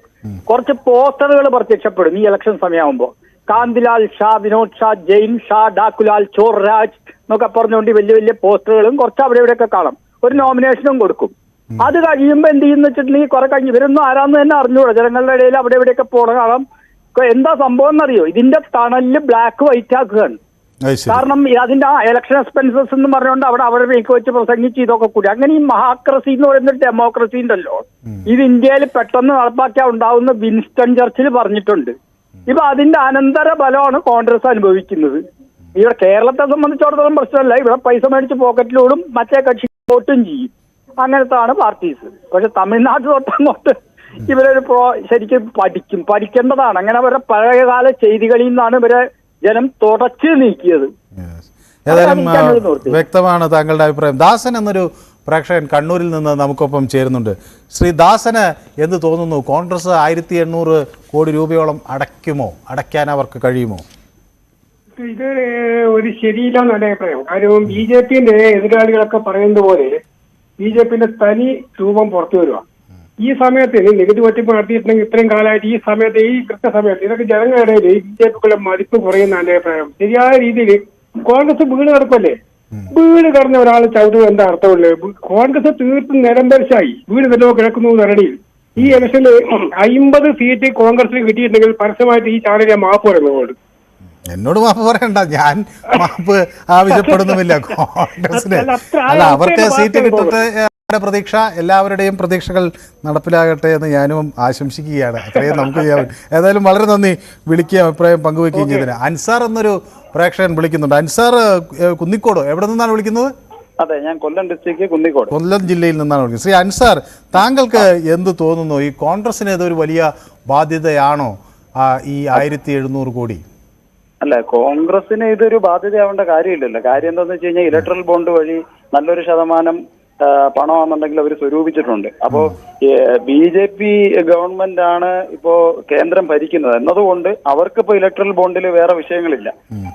Speaker 8: കുറച്ച് പോസ്റ്ററുകൾ പ്രത്യക്ഷപ്പെടും ഈ ഇലക്ഷൻ സമയമാകുമ്പോൾ. കാന്തിലാൽ ഷാ, വിനോദ് ഷാ, ജെയിൻ ഷാ, ഡാക്കുലാൽ, ചോർ രാജ് എന്നൊക്കെ പറഞ്ഞുകൊണ്ട് വലിയ വലിയ പോസ്റ്ററുകളും കുറച്ച് അവിടെ ഇവിടെയൊക്കെ കാണാം. ഒരു നോമിനേഷനും കൊടുക്കും. അത് കഴിയുമ്പോൾ എന്ത് ചെയ്യുന്ന വെച്ചിട്ടുണ്ടെങ്കിൽ കുറെ കഴിഞ്ഞ് ഇവരൊന്നും ആരാന്ന് തന്നെ അറിഞ്ഞൂടാ. ജനങ്ങളുടെ ഇടയിൽ അവിടെ ഇവിടെയൊക്കെ പോണ കാണാം. എന്താ സംഭവം എന്നറിയോ? ഇതിന്റെ ടണലില് ബ്ലാക്ക് വൈറ്റ് ആക്കുകയാണ്. കാരണം അതിന്റെ ഇലക്ഷൻ എക്സ്പെൻസസ് എന്ന് പറഞ്ഞുകൊണ്ട് അവിടെ മേക്ക് വെച്ച് പ്രസംഗിച്ച് ഇതൊക്കെ കൂടി. അങ്ങനെ ഈ മഹാക്രസി എന്ന് പറയുന്ന ഡെമോക്രസി ഉണ്ടല്ലോ, ഇത് ഇന്ത്യയിൽ പെട്ടെന്ന് നടപ്പാക്കിയാൽ ഉണ്ടാവുന്ന വിൻസ്റ്റൺ ചർച്ചിൽ പറഞ്ഞിട്ടുണ്ട്. ഇപ്പൊ അതിന്റെ അനന്തര ഫലമാണ് കോൺഗ്രസ് അനുഭവിക്കുന്നത്. ഇവിടെ കേരളത്തെ സംബന്ധിച്ചിടത്തോളം പ്രശ്നമല്ല, ഇവിടെ പൈസ മേടിച്ച് പോക്കറ്റിലോടും മറ്റേ കക്ഷി വോട്ടും ചെയ്യും. അങ്ങനത്താണ് പാർട്ടീസ്. പക്ഷെ തമിഴ്നാട് തൊട്ടങ്ങോട്ട് ഇവരൊരു ശരിക്കും പഠിക്കേണ്ടതാണ്. അങ്ങനെ അവരുടെ പഴയകാല ചെയ്തികളിൽ നിന്നാണ് ഇവരെ ജനം തുടച്ചു നീക്കിയത്.
Speaker 1: ഏതായാലും വ്യക്തമാണ് താങ്കളുടെ അഭിപ്രായം. ദാസൻ എന്നൊരു പ്രേക്ഷകൻ കണ്ണൂരിൽ നിന്ന് നമുക്കൊപ്പം ചേരുന്നുണ്ട്. ശ്രീ ദാസന് എന്ത് തോന്നുന്നു? കോൺഗ്രസ് 1800 കോടി രൂപയോളം അടയ്ക്കാൻ അവർക്ക് കഴിയുമോ?
Speaker 9: ഇത് ഒരു ശരിയില്ലാന്ന് എൻ്റെ അഭിപ്രായം. കാരണം BJPന്റെ എതിരാളികളൊക്കെ പറയുന്നത് പോലെ BJPന്റെ തനി രൂപം പുറത്തു വരിക. ഈ സമയത്ത് നികുതി വെട്ടിപ്പ് നടത്തിയിട്ടുണ്ടെങ്കിൽ ഇത്രയും കാലമായിട്ട് ഈ സമയത്ത് ഈ കൃത്യസമയത്ത് ഇതൊക്കെ ജനങ്ങളുടെ BJPക്കുള്ള മതിപ്പ് കുറയുന്ന എൻ്റെ അഭിപ്രായം. ശരിയായ രീതിയിൽ കോൺഗ്രസ് വീട് കിടപ്പല്ലേ, വീട് കിടന്ന ഒരാൾ ചവിട്ടുന്നത് എന്താ അർത്ഥമുള്ളത്? കോൺഗ്രസ് തീർത്തും നിരന്തരശായി വീട് വല്ലോ കിടക്കുന്നു ധരണിയിൽ. ഈ ഇലക്ഷനിൽ 50 സീറ്റ് കോൺഗ്രസിന് കിട്ടിയിട്ടുണ്ടെങ്കിൽ പരസ്യമായിട്ട് ഈ ചാനലിലെ മാപ്പ് പറയുന്നതുകൊണ്ട്
Speaker 1: എന്നോട് മാപ്പ് പറയണ്ട, ഞാൻ മാപ്പ് ആവശ്യപ്പെടുന്നുമില്ല കോൺഗ്രസിന്. അല്ല, അവർക്ക് സീറ്റ് കിട്ടട്ടെ പ്രതീക്ഷ, എല്ലാവരുടെയും പ്രതീക്ഷകൾ നടപ്പിലാകട്ടെ എന്ന് ഞാനും ആശംസിക്കുകയാണ്. അത്രയും നമുക്ക് ചെയ്യാൻ. ഏതായാലും വളരെ നന്ദി വിളിക്കുകയും അഭിപ്രായം പങ്കുവയ്ക്കുകയും ചെയ്തതിന്. അൻസാർ എന്നൊരു പ്രേക്ഷകൻ വിളിക്കുന്നുണ്ട്. അൻസാർ, കുന്നിക്കോട്, എവിടെ നിന്നാണ് വിളിക്കുന്നത്?
Speaker 10: അതെ, ഞാൻ കൊല്ലം ഡിസ്ട്രിക്ട് കുന്നിക്കോട്, കൊല്ലം
Speaker 1: ജില്ലയിൽ നിന്നാണ് വിളിക്കുന്നത്. ശ്രീ അൻസാർ, താങ്കൾക്ക് എന്ത് തോന്നുന്നു? ഈ കോൺഗ്രസിന് ഇതൊരു വലിയ ബാധ്യതയാണോ ഈ 1700 കോടി?
Speaker 10: അല്ല, കോൺഗ്രസിന് ഇതൊരു ബാധ്യതയാവേണ്ട കാര്യമില്ലല്ലോ. കാര്യം എന്താണെന്ന് വെച്ച് കഴിഞ്ഞാൽ ഇലക്ട്രൽ ബോണ്ട് വഴി നല്ലൊരു ശതമാനം പണമാണെന്നുണ്ടെങ്കിൽ അവർ സ്വരൂപിച്ചിട്ടുണ്ട്. അപ്പോ BJP ഗവൺമെന്റ് ആണ് ഇപ്പോ കേന്ദ്രം ഭരിക്കുന്നത് എന്നതുകൊണ്ട് അവർക്കിപ്പോ ഇലക്ട്രൽ ബോണ്ടിൽ വേറെ വിഷയങ്ങളില്ല.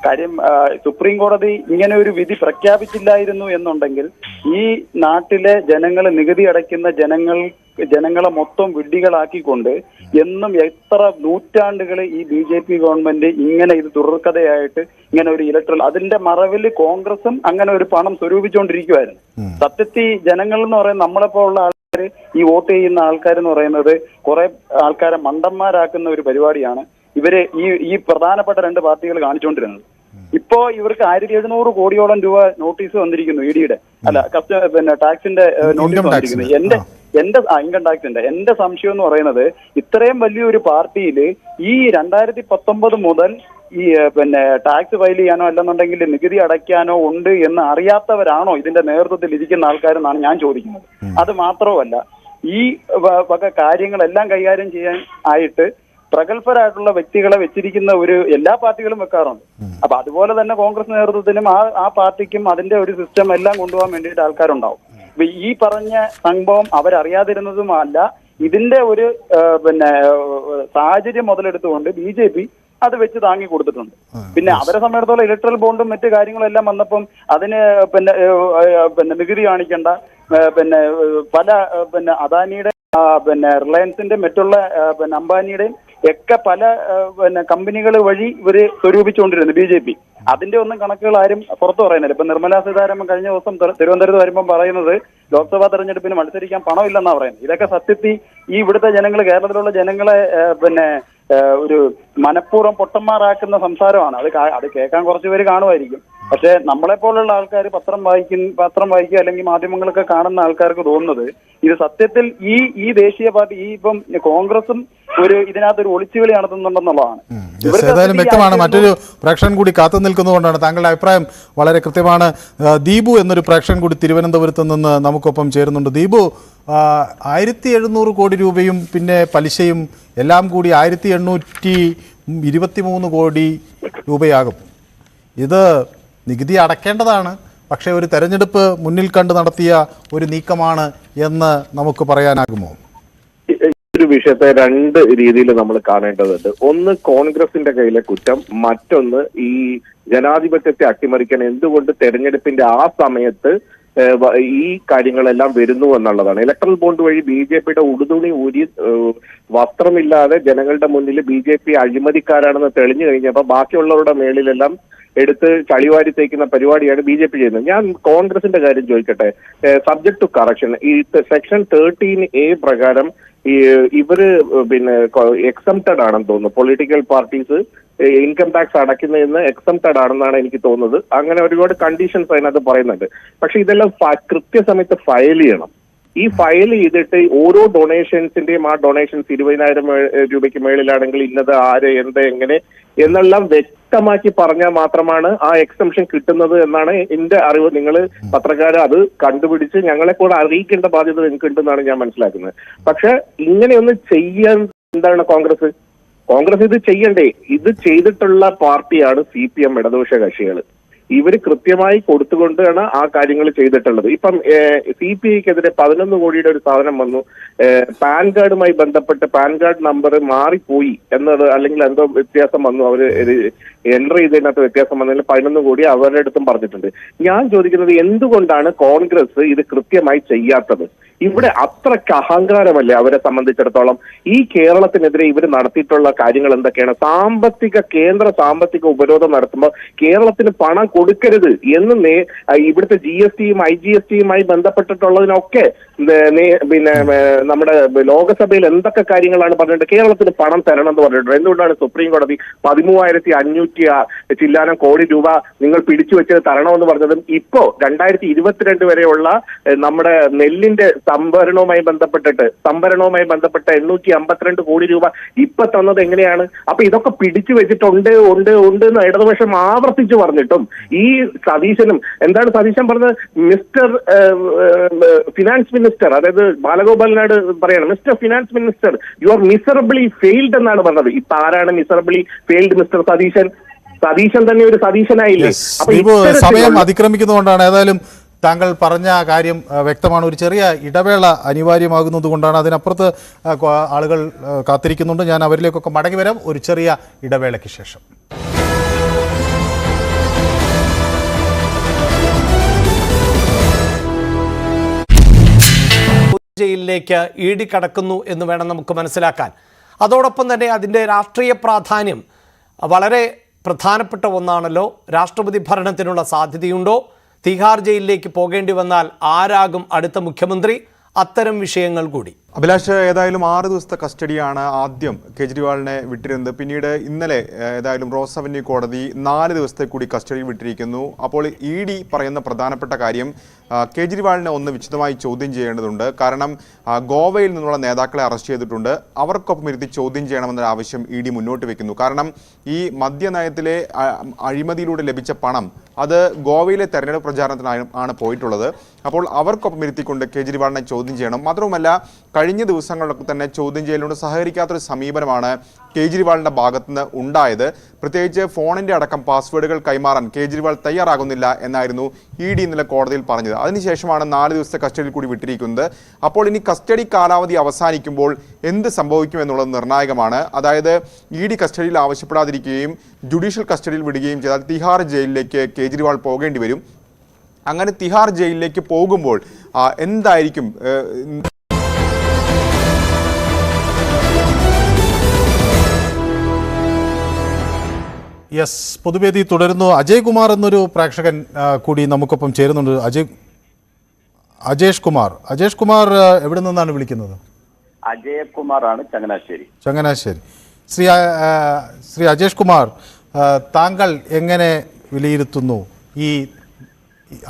Speaker 10: കാര്യം സുപ്രീം കോടതി ഇങ്ങനെ ഒരു വിധി പ്രഖ്യാപിച്ചില്ലായിരുന്നു എന്നുണ്ടെങ്കിൽ ഈ നാട്ടിലെ ജനങ്ങൾ, നികുതി അടയ്ക്കുന്ന ജനങ്ങൾക്ക് ജനങ്ങളെ മൊത്തം വിഡ്ഢികളാക്കിക്കൊണ്ട് എന്നും എത്ര നൂറ്റാണ്ടുകൾ ഈ BJP ഗവൺമെന്റ് ഇങ്ങനെ ഇത് തുടർക്കഥയായിട്ട് ഇങ്ങനെ ഒരു ഇലക്ട്രൽ അതിന്റെ മറവിൽ കോൺഗ്രസും അങ്ങനെ ഒരു പണം സ്വരൂപിച്ചുകൊണ്ടിരിക്കുവായിരുന്നു. സത്യത്തിൽ ജനങ്ങൾ എന്ന് പറയുന്നത് നമ്മളെപ്പോലുള്ള ആൾക്കാർ, ഈ വോട്ട് ചെയ്യുന്ന ആൾക്കാരെന്ന് പറയുന്നത് കുറെ ആൾക്കാരെ മണ്ടന്മാരാക്കുന്ന ഒരു പരിപാടിയാണ് ഇവര് ഈ പ്രധാനപ്പെട്ട രണ്ട് പാർട്ടികൾ കാണിച്ചുകൊണ്ടിരുന്നത്. ഇപ്പോ ഇവർക്ക് 1700 കോടിയോളം രൂപ നോട്ടീസ് വന്നിരിക്കുന്നു ED-യുടെ പിന്നെ ടാക്സിന്റെ നോട്ടീസ് വന്നിരിക്കുന്നു. എന്റെ ഇൻകം ടാക്സിന്റെ. എന്റെ സംശയം എന്ന് പറയുന്നത് ഇത്രയും വലിയൊരു പാർട്ടിയിൽ ഈ 2019 മുതൽ ഈ പിന്നെ ടാക്സ് ഫയൽ ചെയ്യാനോ അല്ലെന്നുണ്ടെങ്കിൽ നികുതി അടയ്ക്കാനോ ഉണ്ട് എന്ന് അറിയാത്തവരാണോ ഇതിന്റെ നേതൃത്വത്തിൽ ഇരിക്കുന്ന ആൾക്കാരെന്നാണ് ഞാൻ ചോദിക്കുന്നത്. അത് മാത്രമല്ല, ഈ വക കാര്യങ്ങളെല്ലാം കൈകാര്യം ചെയ്യാൻ ആയിട്ട് പ്രഗത്ഭരായിട്ടുള്ള വ്യക്തികളെ വെച്ചിരിക്കുന്ന എല്ലാ പാർട്ടികളും വെക്കാറുണ്ട്. അപ്പൊ അതുപോലെ തന്നെ കോൺഗ്രസ് നേതൃത്വത്തിനും ആ പാർട്ടിക്കും അതിന്റെ ഒരു സിസ്റ്റം എല്ലാം കൊണ്ടുപോകാൻ വേണ്ടിയിട്ട് ആൾക്കാരുണ്ടാവും. അപ്പൊ ഈ പറഞ്ഞ സംഭവം അവരറിയാതിരുന്നതുമല്ല, ഇതിന്റെ ഒരു പിന്നെ സാഹചര്യം മുതലെടുത്തുകൊണ്ട് BJP അത് വെച്ച് താങ്ങി കൊടുത്തിട്ടുണ്ട്. പിന്നെ അവരെ സംബന്ധിച്ചിടത്തോളം ഇലക്ട്രൽ ബോണ്ടും മറ്റു കാര്യങ്ങളും എല്ലാം വന്നപ്പം അതിന് പിന്നെ നികുതി കാണിക്കേണ്ട, പിന്നെ പല പിന്നെ അദാനിയുടെ പിന്നെ റിലയൻസിന്റെ മറ്റുള്ള പിന്നെ അംബാനിയുടെയും ഒക്കെ പല പിന്നെ കമ്പനികൾ വഴി ഇവര് സ്വരൂപിച്ചുകൊണ്ടിരുന്നു BJP. അതിന്റെ ഒന്നും കണക്കുകൾ ആരും പുറത്തു പറയുന്നില്ല. ഇപ്പൊ നിർമ്മലാ സീതാരാമൻ കഴിഞ്ഞ ദിവസം തിരുവനന്തപുരത്ത് വരുമ്പോൾ പറയുന്നത് ലോക്സഭാ തെരഞ്ഞെടുപ്പിന് മത്സരിക്കാൻ പണമില്ലെന്നാ പറയുന്നത്. ഇതൊക്കെ സത്യത്തിൽ ഈ ഇവിടുത്തെ ജനങ്ങൾ, കേരളത്തിലുള്ള ജനങ്ങളെ പിന്നെ ഒരു മനഃപൂർവ്വം പൊട്ടന്മാരാക്കുന്ന സംസാരമാണ്. അത് കേൾക്കാൻ കുറച്ച് പേര് കാണുമായിരിക്കും. പക്ഷെ നമ്മളെപ്പോലുള്ള ആൾക്കാർ പത്രം വായിക്കുക അല്ലെങ്കിൽ മാധ്യമങ്ങളൊക്കെ കാണുന്ന ആൾക്കാർക്ക് തോന്നുന്നത് ഇത് സത്യത്തിൽ ഈ ദേശീയ പാർട്ടി ഇപ്പം കോൺഗ്രസും ഇതിനകത്തൊരു ഒളിച്ചുകളി നടത്തുന്നുണ്ടെന്നുള്ളതാണ്.
Speaker 1: ഏതായാലും വ്യക്തമാണ്. മറ്റൊരു പ്രേക്ഷകൻ കൂടി കാത്തു നിൽക്കുന്നതുകൊണ്ടാണ്. താങ്കളുടെ അഭിപ്രായം വളരെ കൃത്യമാണ്. ദീപു എന്നൊരു പ്രേക്ഷകൻ കൂടി തിരുവനന്തപുരത്ത് നിന്ന് നമുക്കൊപ്പം ചേരുന്നുണ്ട്. ദീപു, 1700 കോടി രൂപയും പിന്നെ പലിശയും എല്ലാം കൂടി 1823 കോടി രൂപയാകും. ഇത് നികുതി അടയ്ക്കേണ്ടതാണ്, പക്ഷേ ഒരു തെരഞ്ഞെടുപ്പ് മുന്നിൽ കണ്ട് നടത്തിയ ഒരു നീക്കമാണ് എന്ന് നമുക്ക് പറയാനാകുമോ?
Speaker 11: ഒരു വിഷയത്തെ രണ്ട് രീതിയിൽ നമ്മൾ കാണേണ്ടതുണ്ട്. ഒന്ന് കോൺഗ്രസിന്റെ കയ്യിലെ കുറ്റം, മറ്റൊന്ന് ഈ ജനാധിപത്യത്തെ അട്ടിമറിക്കാൻ എന്തുകൊണ്ട് തെരഞ്ഞെടുപ്പിന്റെ ആ സമയത്ത് ഈ കാര്യങ്ങളെല്ലാം വരുന്നു എന്നുള്ളതാണ്. ഇലക്ട്രൽ ബോണ്ട് വഴി BJPയുടെ ഉടുതുണി ഊരി വസ്ത്രമില്ലാതെ ജനങ്ങളുടെ മുന്നിൽ BJP അഴിമതിക്കാരാണെന്ന് തെളിഞ്ഞു കഴിഞ്ഞപ്പോൾ ബാക്കിയുള്ളവരുടെ മേളിലെല്ലാം എടുത്ത് ചളിവാരി തേക്കുന്ന പരിപാടിയാണ് BJP ചെയ്യുന്നത്. ഞാൻ കോൺഗ്രസിന്റെ കാര്യം ചോദിക്കട്ടെ. സബ്ജക്ട് ടു കറക്ഷൻ, ഈ സെക്ഷൻ 13A പ്രകാരം ഇവര് പിന്നെ എക്സംപ്റ്റഡ് ആണെന്ന് തോന്നുന്നു. പൊളിറ്റിക്കൽ പാർട്ടീസ് ഇൻകം ടാക്സ് അടയ്ക്കുന്നതിന് എക്സംപ്റ്റഡ് ആണെന്നാണ് എനിക്ക് തോന്നുന്നത്. അങ്ങനെ ഒരുപാട് കണ്ടീഷൻസ് അതിനകത്ത് പറയുന്നുണ്ട്. പക്ഷെ ഇതെല്ലാം കൃത്യസമയത്ത് ഫയൽ ചെയ്യണം. ഈ ഫയൽ ചെയ്തിട്ട് ഓരോ ഡൊണേഷൻസിന്റെയും ആ ഡൊണേഷൻസ് 20,000 രൂപയ്ക്ക് മേളിലാണെങ്കിൽ ഇന്നത് ആര് എന്ത് എങ്ങനെ എന്നെല്ലാം വ്യക്തമാക്കി പറഞ്ഞാൽ മാത്രമാണ് ആ എക്സംഷൻ കിട്ടുന്നത് എന്നാണ് എന്റെ അറിവ്. നിങ്ങൾ പത്രക്കാർ അത് കണ്ടുപിടിച്ച് ഞങ്ങളെ കൂടെ അറിയിക്കേണ്ട ബാധ്യത നിങ്ങൾക്ക് ഉണ്ടെന്നാണ് ഞാൻ മനസ്സിലാക്കുന്നത്. പക്ഷെ ഇങ്ങനെയൊന്നും ചെയ്യാൻ എന്താണ് കോൺഗ്രസ് ഇത് ചെയ്യണ്ടേ? ഇത് ചെയ്തിട്ടുള്ള പാർട്ടിയാണ് CPM ഇടതുപക്ഷ കക്ഷികൾ. ഇവര് കൃത്യമായി കൊടുത്തുകൊണ്ടാണ് ആ കാര്യങ്ങൾ ചെയ്തിട്ടുള്ളത്. ഇപ്പം CPIക്കെതിരെ 11 കോടിയുടെ ഒരു സാധനം വന്നു. പാൻ കാർഡുമായി ബന്ധപ്പെട്ട് പാൻ കാർഡ് നമ്പർ മാറിപ്പോയി എന്നത്, അല്ലെങ്കിൽ എന്തോ വ്യത്യാസം വന്നു, അവര് എൻട്രി ചെയ്തതിനകത്ത് വ്യത്യാസം വന്നതിൽ 11 കോടി അവരുടെ അടുത്തും പറഞ്ഞിട്ടുണ്ട്. ഞാൻ ചോദിക്കുന്നത് എന്തുകൊണ്ടാണ് കോൺഗ്രസ് ഇത് കൃത്യമായി ചെയ്യാത്തത്? ഇവിടെ അത്രയ്ക്ക് അഹങ്കാരമല്ലേ അവരെ സംബന്ധിച്ചിടത്തോളം? ഈ കേരളത്തിനെതിരെ ഇവർ നടത്തിയിട്ടുള്ള കാര്യങ്ങൾ എന്തൊക്കെയാണ്? കേന്ദ്ര സാമ്പത്തിക ഉപരോധം നടത്തുമ്പോൾ കേരളത്തിന് പണം കൊടുക്കരുത് എന്ന് ഇവിടുത്തെ GSTയും IGSTയുമായി ബന്ധപ്പെട്ടിട്ടുള്ളതിനൊക്കെ പിന്നെ നമ്മുടെ ലോകസഭയിൽ എന്തൊക്കെ കാര്യങ്ങളാണ് പറഞ്ഞിട്ട് കേരളത്തിന് പണം തരണം എന്ന് പറഞ്ഞിട്ടുണ്ട്. എന്തുകൊണ്ടാണ് സുപ്രീം കോടതി 13,500 ചില്ലാനം കോടി രൂപ നിങ്ങൾ പിടിച്ചു വെച്ചത് തരണമെന്ന് പറഞ്ഞതും ഇപ്പോ 2022 വരെയുള്ള നമ്മുടെ നെല്ലിന്റെ സംഭരണവുമായി ബന്ധപ്പെട്ട് 852 കോടി രൂപ ഇപ്പൊ തന്നത് എങ്ങനെയാണ്? അപ്പൊ ഇതൊക്കെ പിടിച്ചു വെച്ചിട്ടുണ്ട് എന്ന് ഇടതുപക്ഷം ആവർത്തിച്ചു പറഞ്ഞിട്ടും ഈ സതീശനും എന്താണ് സതീശൻ പറഞ്ഞത്? മിസ്റ്റർ ഫിനാൻസ് മിനിസ്റ്റർ, അതായത് ബാലഗോപാലിനോട് പറയണം, mister finance minister you are miserably failed എന്നാണ് പറഞ്ഞത്. ഇപ്പൊ ആരാണ് മിസറബിളി ഫെയിൽഡ്? മിസ്റ്റർ സതീശൻ തന്നെ ഒരു സതീശനായില്ലേ?
Speaker 1: സമയം അതിക്രമിക്കുന്നതുകൊണ്ടാണ്. ഏതായാലും താങ്കൾ പറഞ്ഞ കാര്യം വ്യക്തമാണ്. ഒരു ചെറിയ ഇടവേള അനിവാര്യമാകുന്നത് കൊണ്ടാണ്. അതിനപ്പുറത്ത് ആളുകൾ കാത്തിരിക്കുന്നുണ്ട്. ഞാൻ അവരിലേക്കൊക്കെ മടങ്ങി വരാം ഒരു ചെറിയ ഇടവേളയ്ക്ക് ശേഷം.
Speaker 12: ജയിലിലേക്ക് ഇ.ഡി. കടക്കുന്നു എന്ന് വേണം നമുക്ക് മനസ്സിലാക്കാൻ. അതോടൊപ്പം തന്നെ അതിൻ്റെ രാഷ്ട്രീയ പ്രാധാന്യം വളരെ പ്രധാനപ്പെട്ട ഒന്നാണല്ലോ. രാഷ്ട്രപതി ഭരണത്തിനുള്ള സാധ്യതയുണ്ടോ? തിഹാർ ജയിലിലേക്ക് പോകേണ്ടി വന്നാൽ ആരാകും അടുത്ത മുഖ്യമന്ത്രി? അത്തരം വിഷയങ്ങൾ കൂടി.
Speaker 13: അഭിലാഷ്, ഏതായാലും 6 ദിവസത്തെ കസ്റ്റഡിയാണ് ആദ്യം കേജ്രിവാളിനെ വിട്ടിരുന്നത്. പിന്നീട് ഇന്നലെ ഏതായാലും റോസ് അവന്യൂ കോടതി 4 ദിവസത്തെ കൂടി കസ്റ്റഡിയിൽ വിട്ടിരിക്കുന്നു. അപ്പോൾ ഇ.ഡി. പറയുന്ന പ്രധാനപ്പെട്ട കാര്യം കേജ്രിവാളിനെ ഒന്ന് വിശദമായി ചോദ്യം ചെയ്യേണ്ടതുണ്ട്. കാരണം ഗോവയിൽ നിന്നുള്ള നേതാക്കളെ അറസ്റ്റ് ചെയ്തിട്ടുണ്ട്. അവർക്കൊപ്പം ഇരുത്തി ചോദ്യം ചെയ്യണമെന്നൊരു ആവശ്യം ഇ.ഡി. മുന്നോട്ട് വെക്കുന്നു. കാരണം ഈ മദ്യനയത്തിലെ അഴിമതിയിലൂടെ ലഭിച്ച പണം അത് ഗോവയിലെ തെരഞ്ഞെടുപ്പ് പ്രചാരണത്തിനാണ് പോയിട്ടുള്ളത്. അപ്പോൾ അവർക്കൊപ്പം ഇരുത്തിക്കൊണ്ട് കേജ്രിവാളിനെ ചോദ്യം ചെയ്യണം. മാത്രവുമല്ല, കഴിഞ്ഞ ദിവസങ്ങളിലൊക്കെ തന്നെ ചോദ്യം ചെയ്യലിനോട് സഹകരിക്കാത്തൊരു സമീപനമാണ് കേജ്രിവാളിൻ്റെ ഭാഗത്തുനിന്ന് ഉണ്ടായത്. പ്രത്യേകിച്ച് ഫോണിൻ്റെ അടക്കം പാസ്വേഡുകൾ കൈമാറാൻ കേജ്രിവാൾ തയ്യാറാകുന്നില്ല എന്നായിരുന്നു ഇ.ഡി. ഇന്നലെ കോടതിയിൽ പറഞ്ഞത്. അതിനുശേഷമാണ് 4 ദിവസത്തെ കസ്റ്റഡിയിൽ കൂടി വിട്ടിരിക്കുന്നത്. അപ്പോൾ ഇനി കസ്റ്റഡി കാലാവധി അവസാനിക്കുമ്പോൾ എന്ത് സംഭവിക്കും എന്നുള്ളത് നിർണായകമാണ്. അതായത് ഇ.ഡി. കസ്റ്റഡിയിൽ ആവശ്യപ്പെടാതിരിക്കുകയും ജുഡീഷ്യൽ കസ്റ്റഡിയിൽ വിടുകയും ചെയ്താൽ തിഹാർ ജയിലിലേക്ക് കേജ്രിവാൾ പോകേണ്ടി വരും. അങ്ങനെ തിഹാർ ജയിലിലേക്ക് പോകുമ്പോൾ എന്തായിരിക്കും
Speaker 1: യെസ്, പൊതുവേദി തുടരുന്നു. അജയ് കുമാർ എന്നൊരു പ്രേക്ഷകൻ കൂടി നമുക്കൊപ്പം ചേരുന്നുണ്ട്. അജേഷ് കുമാർ എവിടെ നിന്നാണ് വിളിക്കുന്നത്?
Speaker 14: അജയകുമാറാണ്, ചങ്ങനാശ്ശേരി.
Speaker 1: ശ്രീ അജേഷ് കുമാർ, താങ്കൾ എങ്ങനെ വിലയിരുത്തുന്നു ഈ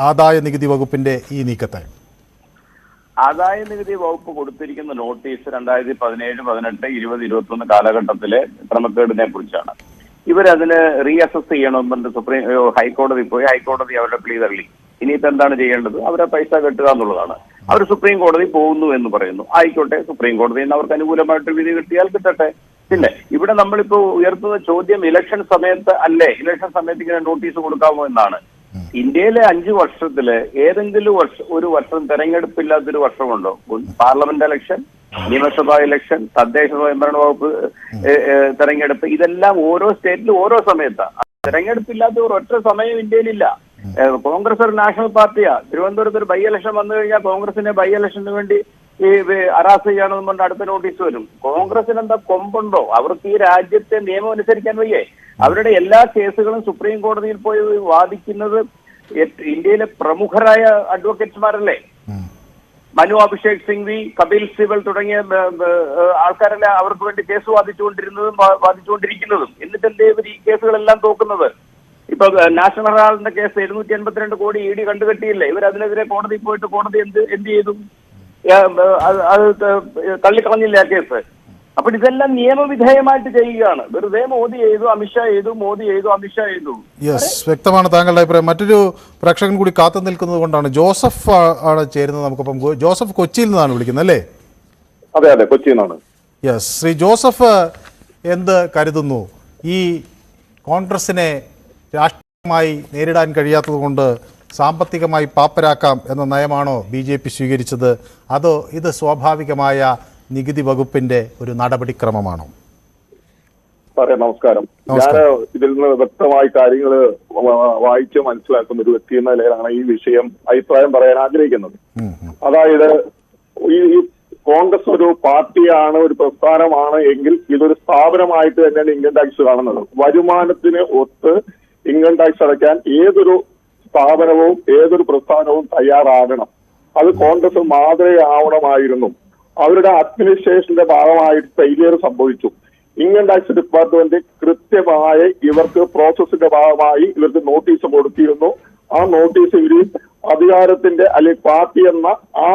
Speaker 1: ആദായ നികുതി വകുപ്പിന്റെ ഈ നീക്കത്തെ?
Speaker 14: ആദായ നികുതി വകുപ്പ് കൊടുത്തിരിക്കുന്ന നോട്ടീസ് 2017, 18, 20, 21 കാലഘട്ടത്തിലെ ക്രമക്കേടിനെ കുറിച്ചാണ്. ഇവരതിന് റീഅസസ് ചെയ്യണമെന്നുണ്ട്. ഹൈക്കോടതി പോയി, ഹൈക്കോടതി അവരുടെ പ്ലീ തള്ളി. ഇനിയിപ്പോ എന്താണ് ചെയ്യേണ്ടത്? അവരെ പൈസ കെട്ടുക എന്നുള്ളതാണ്. അവർ സുപ്രീം കോടതി പോകുന്നു എന്ന് പറയുന്നു. ആയിക്കോട്ടെ, സുപ്രീം കോടതിയിൽ നിന്ന് അവർക്ക് അനുകൂലമായിട്ട് വിധി കിട്ടിയാൽ കിട്ടട്ടെ. പിന്നെ ഇവിടെ നമ്മളിപ്പോ ഉയർത്തുന്ന ചോദ്യം ഇലക്ഷൻ സമയത്ത് അല്ലേ, ഇലക്ഷൻ സമയത്ത് ഇങ്ങനെ നോട്ടീസ് കൊടുക്കാമോ എന്നാണ്. ഇന്ത്യയിലെ 5 വർഷത്തില് ഏതെങ്കിലും ഒരു വർഷം തെരഞ്ഞെടുപ്പില്ലാത്തൊരു വർഷമുണ്ടോ? പാർലമെന്റ് ഇലക്ഷൻ, നിയമസഭാ ഇലക്ഷൻ, തദ്ദേശ സ്വയംഭരണ വകുപ്പ് തെരഞ്ഞെടുപ്പ്, ഇതെല്ലാം ഓരോ സ്റ്റേറ്റിലും ഓരോ സമയത്താണ്. തെരഞ്ഞെടുപ്പില്ലാത്ത ഒറ്റ സമയം ഇന്ത്യയിലില്ല. കോൺഗ്രസ് ഒരു നാഷണൽ പാർട്ടിയാ. തിരുവനന്തപുരത്ത് ഒരു ബൈ ഇലക്ഷൻ വന്നു കഴിഞ്ഞാൽ കോൺഗ്രസിനെ ബൈ ഇലക്ഷന് വേണ്ടി ഈ അറാസ് ചെയ്യണമെന്ന് പറഞ്ഞ അടുത്ത നോട്ടീസ് വരും. കോൺഗ്രസിന് എന്താ കൊമ്പുണ്ടോ? അവർക്ക് ഈ രാജ്യത്തെ നിയമം അനുസരിക്കാൻ വയ്യേ? അവരുടെ എല്ലാ കേസുകളും സുപ്രീം കോടതിയിൽ പോയി വാദിക്കുന്നത് ഇന്ത്യയിലെ പ്രമുഖരായ അഡ്വക്കേറ്റ്സ്മാരല്ലേ? മനു അഭിഷേക് സിംഗ്വി, കപിൽ സിബൽ തുടങ്ങിയ ആൾക്കാരെല്ലാം അവർക്ക് വേണ്ടി കേസ് വാദിച്ചുകൊണ്ടിരിക്കുന്നതും. എന്നിട്ട് എന്തേ ഇവർ ഈ കേസുകളെല്ലാം തോക്കുന്നത്? ഇപ്പൊ നാഷണൽ ഹെറാൾഡിന്റെ കേസ് 782 കോടി ഇ.ഡി. കണ്ടുകെട്ടിയില്ലേ? ഇവർ അതിനെതിരെ കോടതിയിൽ പോയിട്ട് കോടതി എന്ത് ചെയ്തു? അത് തള്ളിക്കളഞ്ഞില്ല ആ കേസ്. അപ്പൊ ഇതെല്ലാം നിയമവിധേയമായിട്ട് ചെയ്യുകയാണ്. വെറുതെ മോദി ചെയ്തു, അമിത്ഷാ ചെയ്തു, മോദി ചെയ്തു, അമിത്ഷാ ചെയ്തു.
Speaker 1: യെസ്, വ്യക്തമാണ് താങ്കളുടെ അഭിപ്രായം. മറ്റൊരു പ്രേക്ഷകൻ കൂടി കാത്തു നിൽക്കുന്നത് കൊണ്ടാണ്. ജോസഫ് ആണ് ചേരുന്നത് നമുക്കൊപ്പം. ജോസഫ് കൊച്ചിയിൽ നിന്നാണ് വിളിക്കുന്നത് അല്ലേ?
Speaker 11: അതെ, കൊച്ചിയിൽ നിന്നാണ്.
Speaker 1: യെസ്, ശ്രീ ജോസഫ് എന്ത് കരുതുന്നു? ഈ കോൺഗ്രസിനെ രാഷ്ട്രീയമായി നേരിടാൻ കഴിയാത്തത് കൊണ്ട് സാമ്പത്തികമായി പാപ്പരാക്കാം എന്ന നയമാണോ BJP സ്വീകരിച്ചത്? അതോ ഇത് സ്വാഭാവികമായ നികുതി വകുപ്പിന്റെ ഒരു നടപടിക്രമമാണോ?
Speaker 11: നമസ്കാരം. ഞാൻ ഇതിൽ നിന്ന് വ്യക്തമായി കാര്യങ്ങൾ വായിച്ച് മനസ്സിലാക്കുന്ന ഒരു വ്യക്തി എന്ന നിലയിലാണ് ഈ വിഷയം അഭിപ്രായം പറയാൻ ആഗ്രഹിക്കുന്നത്. അതായത് ഈ കോൺഗ്രസ് ഒരു പാർട്ടിയാണ്, ഒരു പ്രസ്ഥാനമാണ് എങ്കിൽ ഇതൊരു സ്ഥാപനമായിട്ട് തന്നെയാണ് ഇൻകം ടാക്സ് കാണുന്നത്. വരുമാനത്തിന് ഒത്ത് ഇൻകം ടാക്സ് അടയ്ക്കാൻ ഏതൊരു സ്ഥാപനവും ഏതൊരു പ്രസ്ഥാനവും തയ്യാറാകണം. അത് കോൺഗ്രസ് മാതൃകയാവണമായിരുന്നു. അവരുടെ അഡ്മിനിസ്ട്രേഷന്റെ ഭാഗമായിട്ട് ഫെയിലിയർ സംഭവിച്ചു. ഇൻകം ടാക്സ് ഡിപ്പാർട്ട്മെന്റ് കൃത്യമായി ഇവർക്ക് പ്രോസസ്സിന്റെ ഭാഗമായി ഇവർക്ക് നോട്ടീസ് കൊടുത്തിരുന്നു. ആ നോട്ടീസ് ഇവര് അധികാരത്തിന്റെ അല്ലെങ്കിൽ പാർട്ടി എന്ന ആ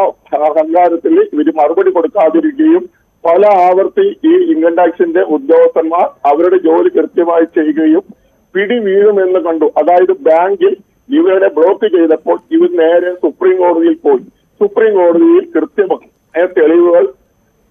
Speaker 11: അഹങ്കാരത്തിൽ ഇവര് മറുപടി കൊടുക്കാതിരിക്കുകയും പല ആവർത്തി ഈ ഇൻകം ടാക്സിന്റെ ഉദ്യോഗസ്ഥന്മാർ അവരുടെ ജോലി കൃത്യമായി ചെയ്യുകയും പിടി വീഴുമെന്ന് കണ്ടു. അതായത് ബാങ്കിൽ ഇവരെ ബ്ലോക്ക് ചെയ്തപ്പോൾ ഇവർ നേരെ സുപ്രീം കോടതിയിൽ പോയി. സുപ്രീം കോടതിയിൽ കൃത്യമായ തെളിവുകൾ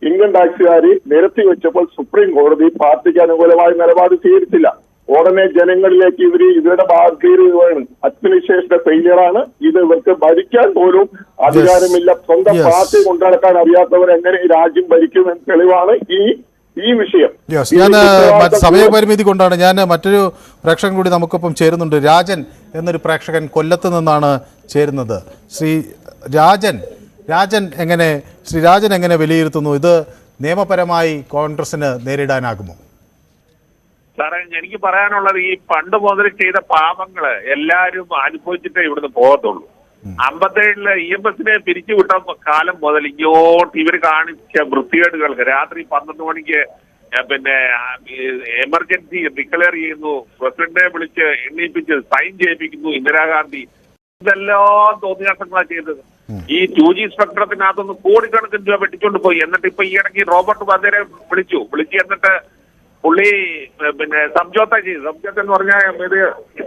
Speaker 11: ഇൻകം ടാക്സുകാർ നിരത്തി വെച്ചപ്പോൾ സുപ്രീം കോടതി പാർട്ടിക്ക് അനുകൂലമായ നിലപാട് സ്വീകരിച്ചില്ല. ഉടനെ ജനങ്ങളിലേക്ക് ഇവരുടെ ഭാഗീയമാണ്. അഡ്മിനിസ്ട്രേഷന്റെ ഫെയിലിയറാണ് ഇത്. ഇവർക്ക് ഭരിക്കാൻ പോലും അധികാരമില്ല. സ്വന്തം പാർട്ടി കൊണ്ടുനടക്കാൻ അറിയാത്തവർ എങ്ങനെ ഈ രാജ്യം ഭരിക്കുമെന്ന് തെളിവാണ് ഈ വിഷയം.
Speaker 1: ഞാൻ സമയപരിമിതി കൊണ്ടാണ് ഞാൻ മറ്റൊരു പ്രേക്ഷകൻ കൂടി നമുക്കൊപ്പം ചേരുന്നുണ്ട്. രാജൻ എന്നൊരു പ്രേക്ഷകൻ കൊല്ലത്ത് നിന്നാണ് ചേരുന്നത്. ശ്രീ രാജൻ, ശ്രീ രാജൻ എങ്ങനെ വിലയിരുത്തുന്നു? ഇത് നിയമപരമായി കോൺഗ്രസിന് നേരിടാനാകുമോ?
Speaker 15: സാറേ, എനിക്ക് പറയാനുള്ളത് ഈ പണ്ട് മുതൽ ചെയ്ത പാപങ്ങള് എല്ലാരും അനുഭവിച്ചിട്ടേ ഇവിടുന്ന് പോകത്തുള്ളൂ. 57 EMS-നെ പിരിച്ചുവിട്ട കാലം മുതൽ ഇങ്ങോട്ട് ഇവർ കാണിച്ച വൃത്തികേടുകൾക്ക് രാത്രി 12 മണിക്ക് പിന്നെ എമർജൻസി ഡിക്ലെയർ ചെയ്യുന്നു, പ്രസിഡന്റിനെ വിളിച്ച് എണ്ണീപ്പിച്ച് സൈൻ ചെയ്യിപ്പിക്കുന്നു ഇന്ദിരാഗാന്ധി. ഇതെല്ലാം തോന്നിയാസങ്ങളാണ് ചെയ്തത്. ഈ 2G സ്പെക്ട്രത്തിനകത്തൊന്ന് കോടിക്കണക്കിന് രൂപ വെട്ടിക്കൊണ്ട് പോയി. എന്നിട്ട് ഇപ്പൊ ഈ ഇടയ്ക്ക് റോബർട്ട് വധേരെ വിളിച്ചു എന്നിട്ട് പുള്ളി പിന്നെ സംജോത്ത ചെയ്തു. സംജോത്ത എന്ന് പറഞ്ഞാൽ ഇത്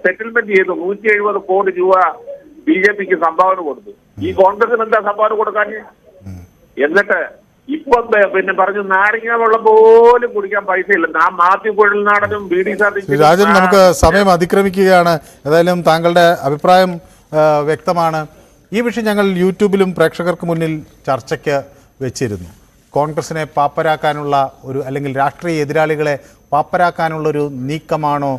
Speaker 15: സെറ്റിൽമെന്റ് ചെയ്തു. 170 കോടി രൂപ BJPക്ക് സംഭാവന കൊടുത്തു. ഈ കോൺഗ്രസിന് എന്താ സംഭാവന കൊടുക്കാൻ? എന്നിട്ട് ഇപ്പൊ പിന്നെ പറഞ്ഞു നാരങ്ങ വെള്ളം പോലും കുടിക്കാൻ പൈസ ഇല്ല. ആ മാത്യു കുഴൽനാടനും BD
Speaker 1: ശ്രീ രാജൻ, നമുക്ക് സമയം അതിക്രമിക്കുകയാണ്. ഏതായാലും താങ്കളുടെ അഭിപ്രായം വ്യക്തമാണ്. ഈ വിഷയം ഞങ്ങൾ യൂട്യൂബിലും പ്രേക്ഷകർക്ക് മുന്നിൽ ചർച്ചയ്ക്ക് വെച്ചിരുന്നു. കോൺഗ്രസിനെ പാപ്പരാക്കാനുള്ള അല്ലെങ്കിൽ രാഷ്ട്രീയ എതിരാളികളെ പാപ്പരാക്കാനുള്ളൊരു നീക്കമാണോ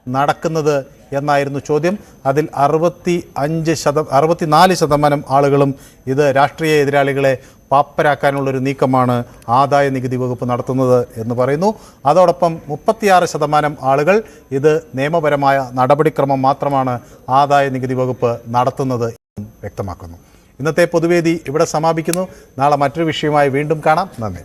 Speaker 1: നടക്കുന്നത് എന്നായിരുന്നു ചോദ്യം. അതിൽ 64% ആളുകളും ഇത് രാഷ്ട്രീയ എതിരാളികളെ പാപ്പരാക്കാനുള്ളൊരു നീക്കമാണ് ആദായ നികുതി വകുപ്പ് നടത്തുന്നത് എന്ന് പറയുന്നു. അതോടൊപ്പം 36% ആളുകൾ ഇത് നിയമപരമായ നടപടിക്രമം മാത്രമാണ് ആദായ നികുതി വകുപ്പ് നടത്തുന്നത് എന്നും വ്യക്തമാക്കുന്നു. ഇന്നത്തെ പൊതുവേദി ഇവിടെ സമാപിക്കുന്നു. നാളെ മറ്റൊരു വിഷയമായി വീണ്ടും കാണാം. നന്ദി.